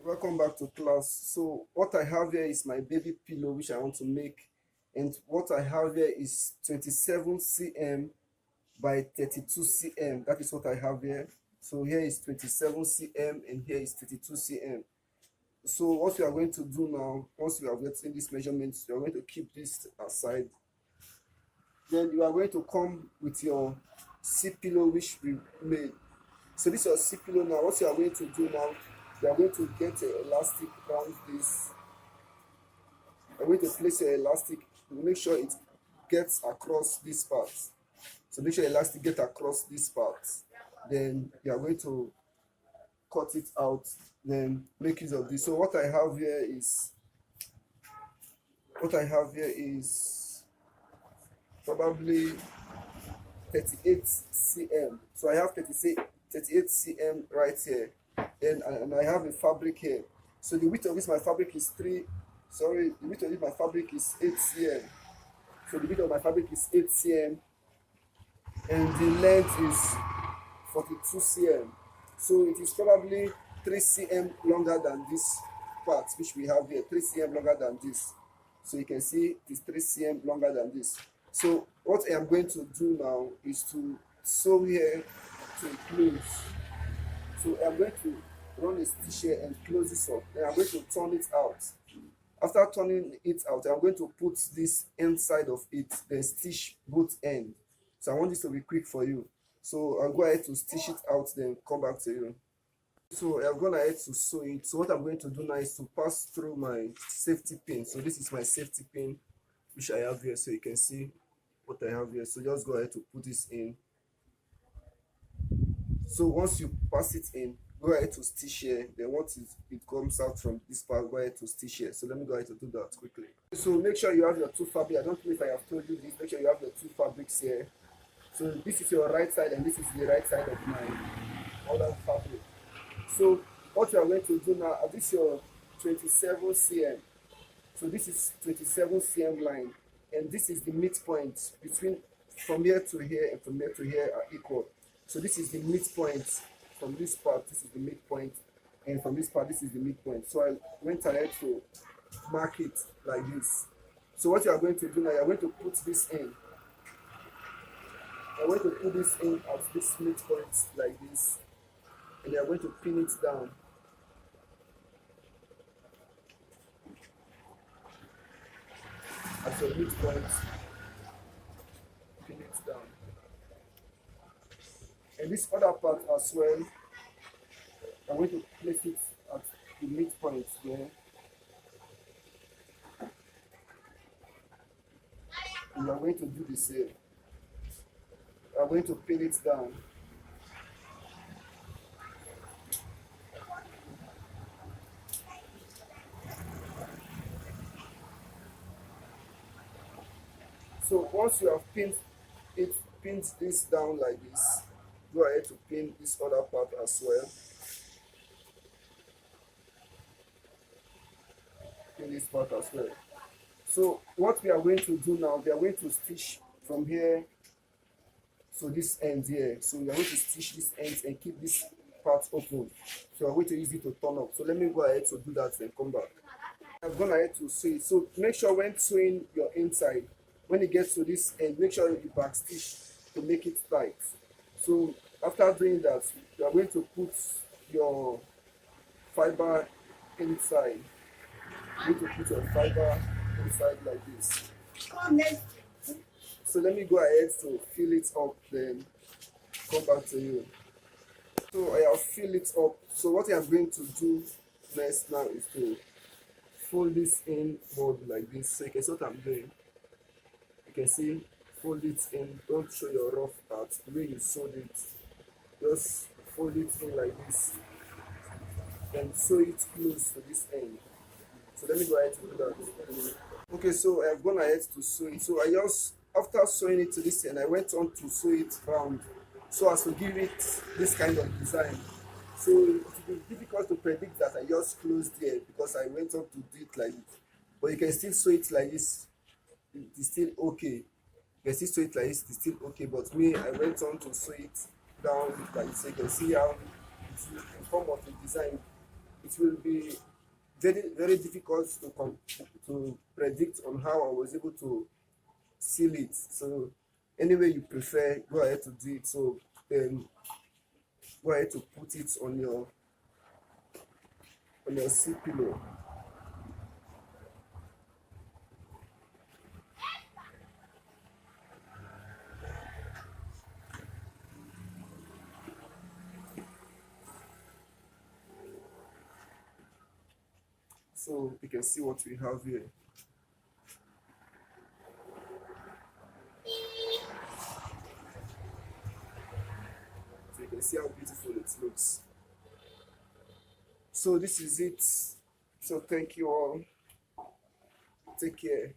Welcome back to class. So what I have here is my baby pillow which I want to make, and what I have here is 27 cm by 32 cm. That is what I have here. So here is 27 cm and here is 32 cm. So what we are going to do now, once we have gotten these measurements, you are going to keep this aside. Then you are going to come with your C pillow which we made. So this is your C pillow now. What you are going to do now, you are going to get an elastic around this. You are going to place your elastic, make sure it gets across this part. So make sure your elastic gets across this part. Then you are going to cut it out, then make use of this. So what I have here is probably 38 cm. So I have 38 cm right here, and I have a fabric here. So the width of this my fabric is the width of this my fabric is 8 cm. So the width of my fabric is 8 cm, and the length is 42 cm. So it is probably 3 cm longer than this part which we have here, 3 cm longer than this. So you can see it is 3 cm longer than this. So what I am going to do now is to sew here to close. So I'm going to run a stitch here and close this up. Then I'm going to turn it out. After turning it out, I'm going to put this inside of it, then stitch both ends. So I want this to be quick for you. So I'll go ahead to stitch it out, then come back to you. So I've gone ahead to sew it. So what I'm going to do now is to pass through my safety pin. So this is my safety pin which I have here, so you can see what I have here. So just go ahead to put this in. So once you pass it in, go ahead to stitch here. Then once it comes out from this part, go ahead to stitch here. So let me go ahead to do that quickly. So make sure you have your two fabrics. I don't know if I have told you this. Make sure you have your two fabrics here. So this is your right side and this is the right side of my other fabric. So what you are going to do now, this is your 27 cm. So this is 27 cm line, and this is the midpoint between from here to here and from here to here are equal. So this is the midpoint from this part, this is the midpoint, and from this part, this is the midpoint. So I went ahead to mark it like this. So what you are going to do now, you are going to put this in. I'm going to put this in at this midpoint like this, and you are going to pin it down. At your midpoint, pin it down. And this other part as well, I'm going to place it at the midpoint there. And I'm going to do the same. I'm going to pin it down. So once you have pinned this down like this, go ahead to pin this other part as well. Pin this part as well. So what we are going to do now, we are going to stitch from here. So this end here. So we are going to stitch this end and keep this part open. So I'm going to use it to turn up. So let me go ahead to do that and come back. I've gone ahead to sew it. So make sure when sewing your inside, when it gets to this end, make sure you back stitch to make it tight. So after doing that, you are going to put your fiber inside. You need to put your fiber inside like this. So let me go ahead to fill it up, then come back to you. So I have filled it up. So what I am going to do next now is to fold this in more like this. So you can see what I'm doing. You can see, fold it in. Don't show your rough part the way you sewed it. Just fold it in like this. Then sew it close to this end. So let me go ahead to do that. Okay, so I have gone ahead to sew it. So after sewing it to this end, I went on to sew it round so as to give it this kind of design. So it will be difficult to predict that I just closed here because I went on to do it like this. But you can still sew it like this. It is still okay. You can still sew it like this. It is still okay. But me, I went on to sew it down like this. So you can see how it's in form of a design it will be very difficult to predict on how I was able to seal it. So anyway you prefer, go ahead to do it. So go ahead to put it on your seat pillow. So you can see what we have here. So you can see how beautiful it looks. So this is it. So thank you all. Take care.